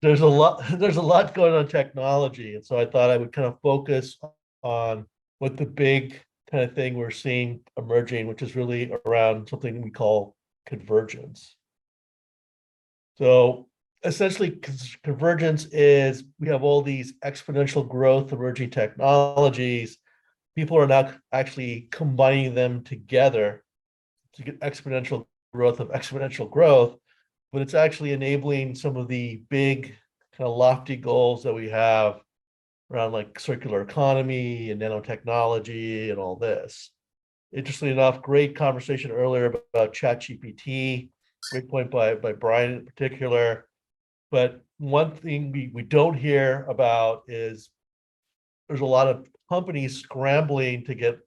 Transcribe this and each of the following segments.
there's a lot going on technology. And so I thought I would kind of focus on what the big kind of thing we're seeing emerging, which is really around something we call convergence. So essentially, convergence is we have all these exponential growth emerging technologies. People are now actually combining them together to get exponential growth of exponential growth, but it's actually enabling some of the big kind of lofty goals that we have around like circular economy and nanotechnology and all this. Interestingly enough, great conversation earlier about ChatGPT, great point by Brian in particular. But one thing we don't hear about is there's a lot of companies scrambling to get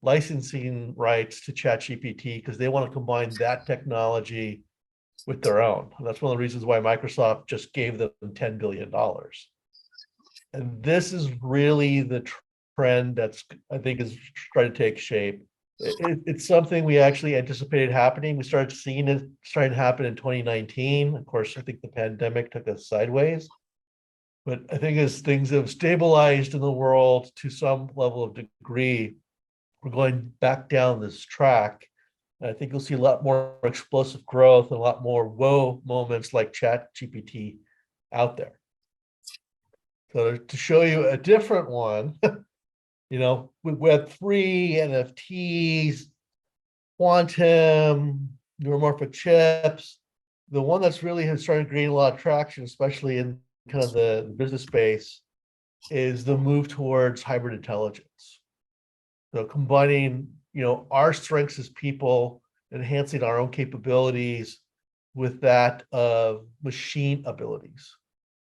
licensing rights to ChatGPT because they want to combine that technology with their own. And that's one of the reasons why Microsoft just gave them $10 billion. And this is really the trend that's, I think, is trying to take shape. It's something we actually anticipated happening. We started seeing it starting to happen in 2019. Of course, I think the pandemic took us sideways. But I think as things have stabilized in the world to some level of degree, we're going back down this track. And I think you'll see a lot more explosive growth and a lot more whoa moments like ChatGPT out there. So to show you a different one, with Web3, NFTs, quantum, neuromorphic chips, the one that's really has started gaining a lot of traction, especially in kind of the business space, is the move towards hybrid intelligence. So combining, our strengths as people, enhancing our own capabilities with that of machine abilities.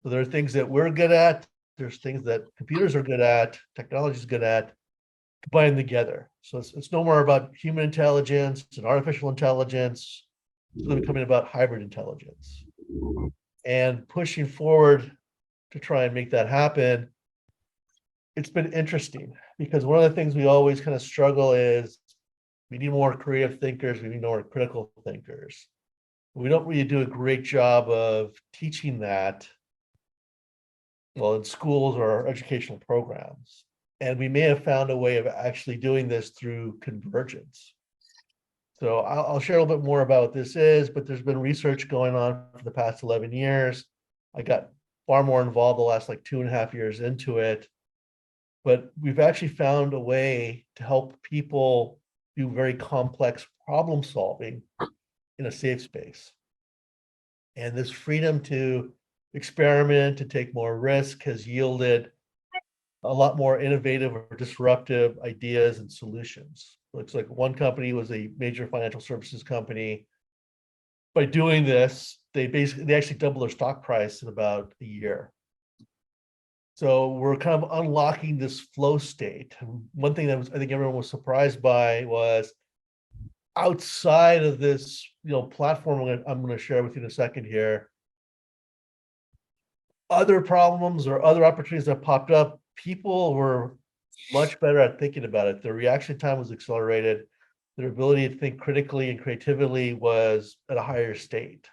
So there are things that we're good at, there's things that computers are good at, technology is good at, combine them together. So it's no more about human intelligence and artificial intelligence, it's really becoming about hybrid intelligence. And pushing forward to try and make that happen, it's been interesting because one of the things we always kind of struggle is we need more creative thinkers, we need more critical thinkers. We don't really do a great job of teaching that, well, in schools or educational programs. And we may have found a way of actually doing this through convergence. So I'll share a little bit more about what this is, but there's been research going on for the past 11 years. I got far more involved the last like 2.5 years into it. But we've actually found a way to help people do very complex problem solving in a safe space. And this freedom to experiment, to take more risk has yielded a lot more innovative or disruptive ideas and solutions. Looks like one company was a major financial services company. By doing this, they actually doubled their stock price in about a year. So we're kind of unlocking this flow state. One thing that I think everyone was surprised by was outside of this, platform I'm going to share with you in a second here, other problems or other opportunities that popped up, people were much better at thinking about it. Their reaction time was accelerated. Their ability to think critically and creatively was at a higher state.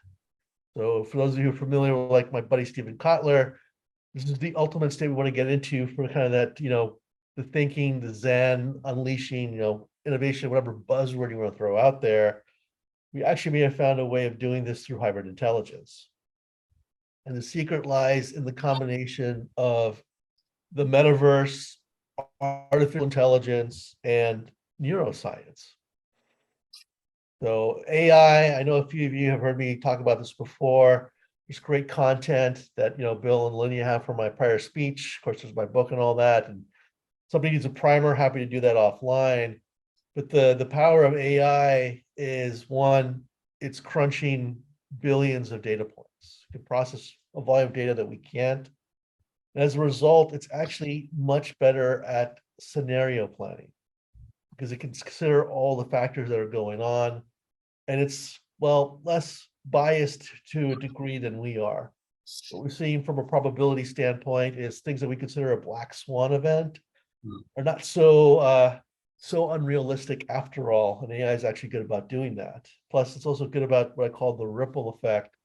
So for those of you who are familiar with like my buddy Stephen Kotler, this is the ultimate state we want to get into for kind of that, the thinking, the Zen, unleashing, innovation, whatever buzzword you want to throw out there. We actually may have found a way of doing this through hybrid intelligence. And the secret lies in the combination of the metaverse, artificial intelligence, and neuroscience. So AI, I know a few of you have heard me talk about this before. There's great content that Bill and Linnea have from my prior speech. Of course, there's my book and all that. And somebody needs a primer, happy to do that offline. But the power of AI is one, it's crunching billions of data points. It can process a volume of data that we can't. And as a result, it's actually much better at scenario planning because it can consider all the factors that are going on. And it's, less biased to a degree than we are. What we're seeing from a probability standpoint is things that we consider a black swan event are not so unrealistic after all. And AI is actually good about doing that. Plus, it's also good about what I call the ripple effect,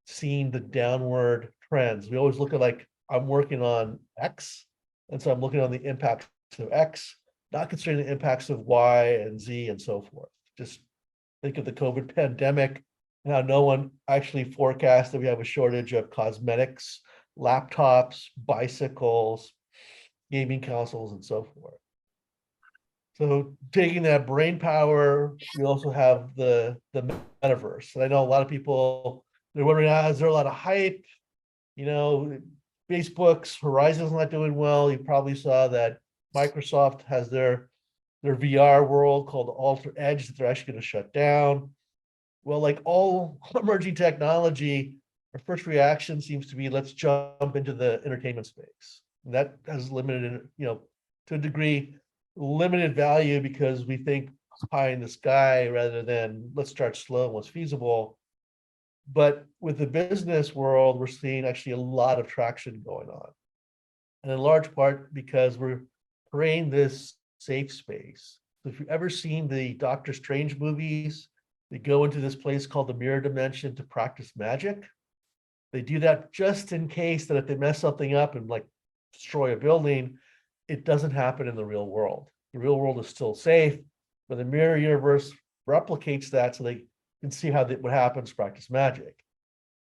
seeing the downward trends. We always look at like, I'm working on X, and so I'm looking on the impacts of X, not considering the impacts of Y and Z and so forth. Just think of the COVID pandemic and how no one actually forecast that we have a shortage of cosmetics, laptops, bicycles, gaming consoles, and so forth. So taking that brain power, we also have the metaverse. And I know a lot of people, they're wondering, is there a lot of hype? You know, Facebook's Horizon's not doing well. You probably saw that Microsoft has their VR world called Alter Edge that they're actually going to shut down. Well, like all emerging technology, our first reaction seems to be, let's jump into the entertainment space. And that has limited, to a degree, limited value because we think pie in the sky rather than let's start slow and what's feasible. But with the business world, we're seeing actually a lot of traction going on. And in large part because we're creating this safe space. So if you've ever seen the Doctor Strange movies, they go into this place called the mirror dimension to practice magic. They do that just in case that if they mess something up and like destroy a building, it doesn't happen in the real world. The real world is still safe, but the mirror universe replicates that so they can see how what happens, practice magic.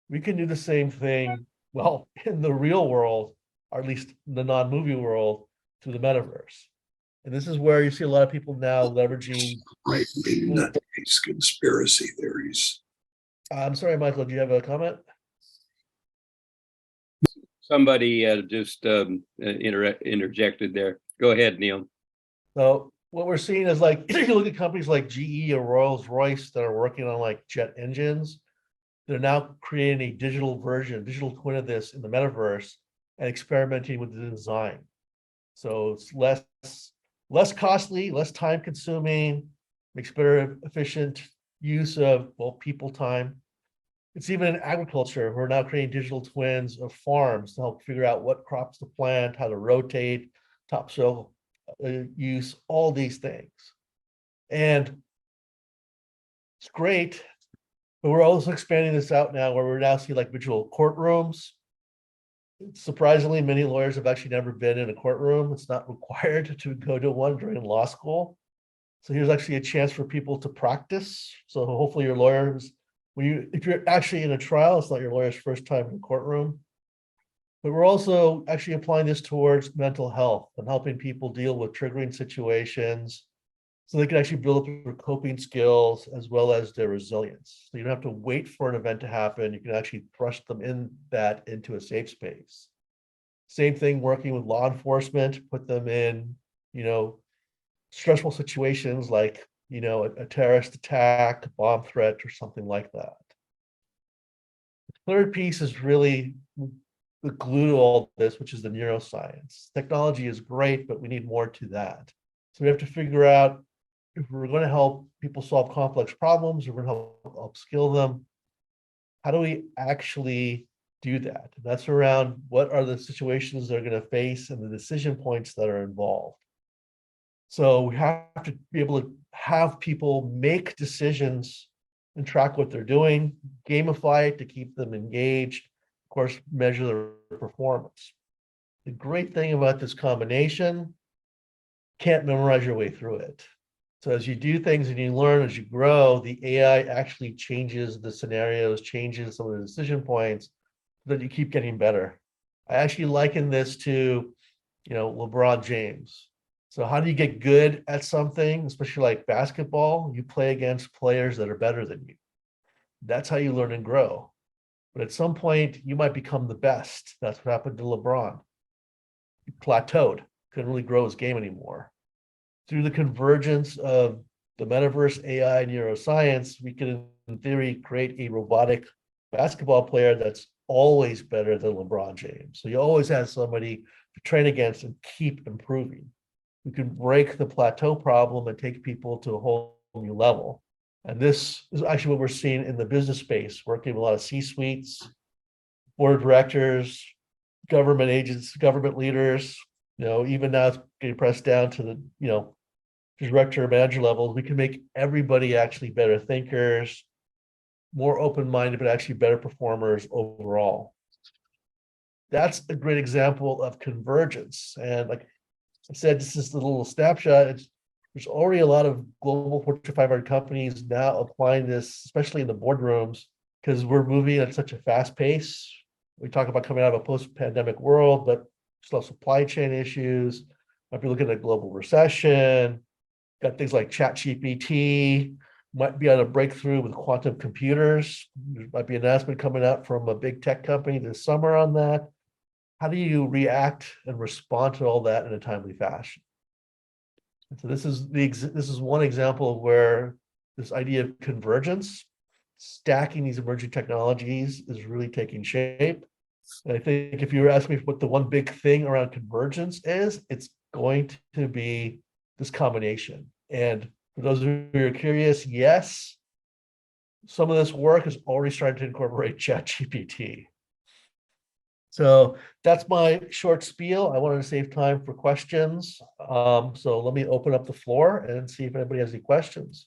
We can do the same thing, well, in the real world, or at least the non-movie world, through the metaverse. And this is where you see a lot of people now leveraging. Right, these conspiracy theories. I'm sorry, Michael, do you have a comment? Somebody just interjected there. Go ahead, Neil. So what we're seeing is like, if you look at companies like GE or Rolls-Royce that are working on like jet engines, they're now creating a digital version, digital twin of this in the metaverse and experimenting with the design. So it's less costly, less time consuming, makes better efficient use of, well, people time. It's even in agriculture. We're now creating digital twins of farms to help figure out what crops to plant, how to rotate, topsoil use, all these things. And it's great, but we're also expanding this out now where we're now seeing like visual courtrooms. Surprisingly, many lawyers have actually never been in a courtroom. It's not required to go to one during law school. So here's actually a chance for people to practice. So hopefully your lawyers, if you're actually in a trial, it's not your lawyer's first time in a courtroom. But we're also actually applying this towards mental health and helping people deal with triggering situations so they can actually build up their coping skills as well as their resilience. So you don't have to wait for an event to happen. You can actually thrust them into a safe space. Same thing working with law enforcement, put them in, stressful situations like, a terrorist attack, a bomb threat, or something like that. The third piece is really the glue to all this, which is the neuroscience. Technology is great, but we need more to that. So we have to figure out if we're going to help people solve complex problems, or we're going to help upskill them, how do we actually do that? And that's around what are the situations they're going to face and the decision points that are involved. So we have to be able to have people make decisions and track what they're doing, gamify it to keep them engaged, of course, measure their performance. The great thing about this combination, can't memorize your way through it. So as you do things and you learn, as you grow, the AI actually changes the scenarios, changes some of the decision points so that you keep getting better. I actually liken this to, LeBron James. So how do you get good at something, especially like basketball? You play against players that are better than you. That's how you learn and grow. But at some point, you might become the best. That's what happened to LeBron. He plateaued, couldn't really grow his game anymore. Through the convergence of the metaverse, AI, neuroscience, we can, in theory, create a robotic basketball player that's always better than LeBron James. So you always have somebody to train against and keep improving. We can break the plateau problem and take people to a whole new level. And this is actually what we're seeing in the business space, working with a lot of C-suites, board of directors, government agents, government leaders, even now it's getting pressed down to the, director, manager levels. We can make everybody actually better thinkers, more open-minded, but actually better performers overall. that's a great example of convergence. And like I said, this is the little snapshot. There's already a lot of global Fortune 500 companies now applying this, especially in the boardrooms, because we're moving at such a fast pace. We talk about coming out of a post-pandemic world, but still supply chain issues. Might be looking at a global recession. Got things like ChatGPT, might be on a breakthrough with quantum computers. There might be an announcement coming out from a big tech company this summer on that. How do you react and respond to all that in a timely fashion? And so this is one example of where this idea of convergence, stacking these emerging technologies, is really taking shape. And I think if you were asking me what the one big thing around convergence is, it's going to be this combination. And for those who are curious, yes, some of this work is already starting to incorporate ChatGPT. So that's my short spiel. I wanted to save time for questions. So let me open up the floor and see if anybody has any questions.